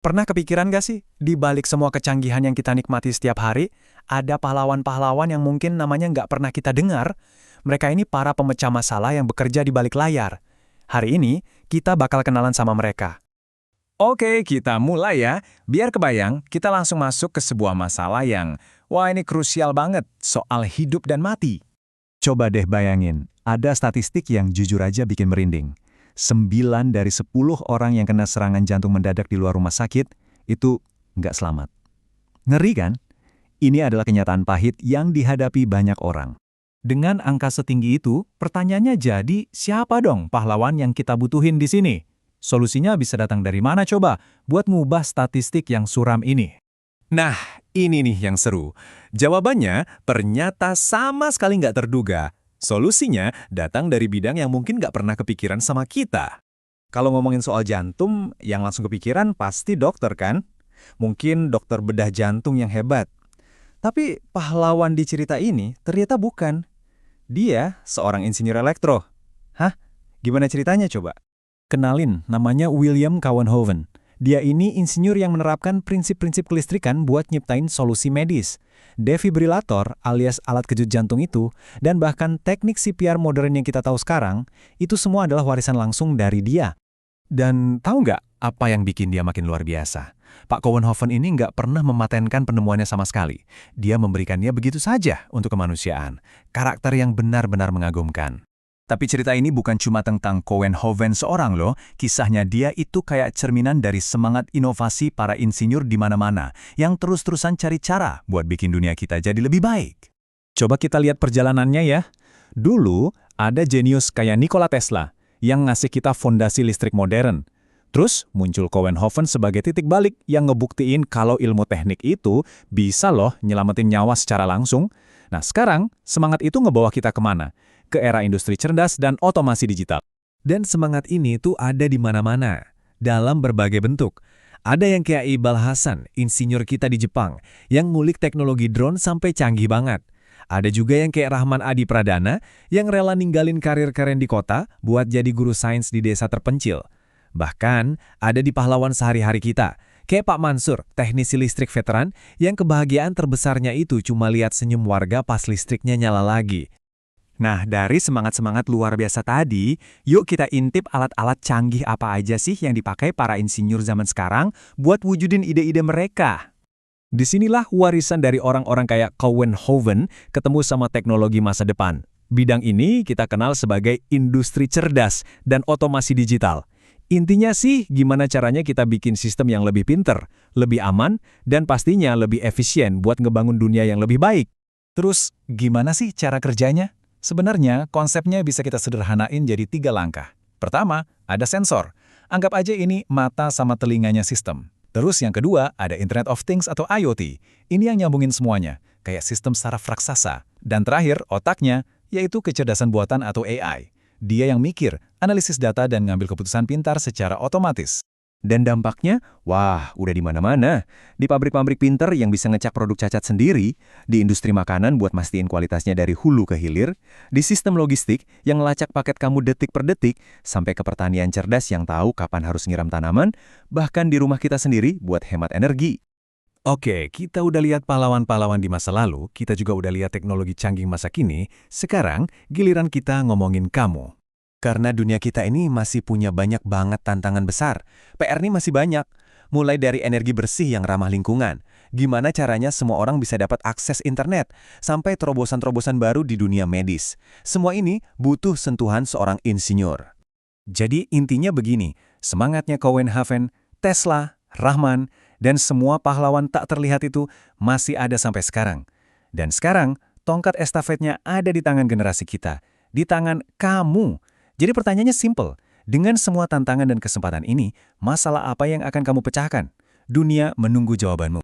Pernah kepikiran gak sih, di balik semua kecanggihan yang kita nikmati setiap hari, ada pahlawan-pahlawan yang mungkin namanya nggak pernah kita dengar? Mereka ini para pemecah masalah yang bekerja di balik layar. Hari ini, kita bakal kenalan sama mereka. Oke, kita mulai ya. Biar kebayang, kita langsung masuk ke sebuah masalah yang, wah ini krusial banget, soal hidup dan mati. Coba deh bayangin, ada statistik yang jujur aja bikin merinding. 9 dari 10 orang yang kena serangan jantung mendadak di luar rumah sakit, itu nggak selamat. Ngeri kan? Ini adalah kenyataan pahit yang dihadapi banyak orang. Dengan angka setinggi itu, pertanyaannya jadi, siapa dong pahlawan yang kita butuhin di sini? Solusinya bisa datang dari mana coba buat ngubah statistik yang suram ini? Nah, ini nih yang seru. Jawabannya ternyata sama sekali nggak terduga. Solusinya datang dari bidang yang mungkin nggak pernah kepikiran sama kita. Kalau ngomongin soal jantung, yang langsung kepikiran pasti dokter kan? Mungkin dokter bedah jantung yang hebat. Tapi pahlawan di cerita ini ternyata bukan. Dia seorang insinyur elektro. Hah? Gimana ceritanya coba? Kenalin, namanya William Cowenhoven. Dia ini insinyur yang menerapkan prinsip-prinsip kelistrikan buat nyiptain solusi medis. Defibrilator alias alat kejut jantung itu, dan bahkan teknik CPR modern yang kita tahu sekarang, itu semua adalah warisan langsung dari dia. Dan tahu nggak apa yang bikin dia makin luar biasa? Pak Cowenhoven ini nggak pernah mematenkan penemuannya sama sekali. Dia memberikannya begitu saja untuk kemanusiaan. Karakter yang benar-benar mengagumkan. Tapi cerita ini bukan cuma tentang Cowenhoven seorang loh, kisahnya dia itu kayak cerminan dari semangat inovasi para insinyur di mana-mana, yang terus-terusan cari cara buat bikin dunia kita jadi lebih baik. Coba kita lihat perjalanannya ya. Dulu, ada jenius kayak Nikola Tesla, yang ngasih kita fondasi listrik modern. Terus, muncul Cowenhoven sebagai titik balik yang ngebuktiin kalau ilmu teknik itu bisa loh nyelamatin nyawa secara langsung. Nah sekarang, semangat itu ngebawa kita kemana? Ke era industri cerdas dan otomasi digital. Dan semangat ini tuh ada di mana-mana, dalam berbagai bentuk. Ada yang kayak Iqbal Hasan, insinyur kita di Jepang, yang ngulik teknologi drone sampai canggih banget. Ada juga yang kayak Rahman Adi Pradana, yang rela ninggalin karir keren di kota buat jadi guru sains di desa terpencil. Bahkan, ada di pahlawan sehari-hari kita, kayak Pak Mansur, teknisi listrik veteran, yang kebahagiaan terbesarnya itu cuma lihat senyum warga pas listriknya nyala lagi. Nah, dari semangat-semangat luar biasa tadi, yuk kita intip alat-alat canggih apa aja sih yang dipakai para insinyur zaman sekarang buat wujudin ide-ide mereka. Disinilah warisan dari orang-orang kayak Cowenhoven ketemu sama teknologi masa depan. Bidang ini kita kenal sebagai industri cerdas dan otomasi digital. Intinya sih gimana caranya kita bikin sistem yang lebih pinter, lebih aman, dan pastinya lebih efisien buat ngebangun dunia yang lebih baik. Terus, gimana sih cara kerjanya? Sebenarnya, konsepnya bisa kita sederhanain jadi 3 langkah. Pertama, ada sensor. Anggap aja ini mata sama telinganya sistem. Terus yang kedua, ada Internet of Things atau IoT. Ini yang nyambungin semuanya, kayak sistem saraf raksasa. Dan terakhir, otaknya, yaitu kecerdasan buatan atau AI. Dia yang mikir, analisis data dan ngambil keputusan pintar secara otomatis. Dan dampaknya, wah, udah di mana-mana. Di pabrik-pabrik pinter yang bisa ngecek produk cacat sendiri, di industri makanan buat mastiin kualitasnya dari hulu ke hilir, di sistem logistik yang ngelacak paket kamu detik per detik, sampai ke pertanian cerdas yang tahu kapan harus nyiram tanaman, bahkan di rumah kita sendiri buat hemat energi. Oke, kita udah lihat pahlawan-pahlawan di masa lalu, kita juga udah lihat teknologi canggih masa kini, sekarang giliran kita ngomongin kamu. Karena dunia kita ini masih punya banyak banget tantangan besar. PR ini masih banyak. Mulai dari energi bersih yang ramah lingkungan. Gimana caranya semua orang bisa dapat akses internet. Sampai terobosan-terobosan baru di dunia medis. Semua ini butuh sentuhan seorang insinyur. Jadi intinya begini, semangatnya Cowenhoven, Tesla, Rahman, dan semua pahlawan tak terlihat itu masih ada sampai sekarang. Dan sekarang, tongkat estafetnya ada di tangan generasi kita. Di tangan kamu. Jadi pertanyaannya simple, dengan semua tantangan dan kesempatan ini, masalah apa yang akan kamu pecahkan? Dunia menunggu jawabanmu.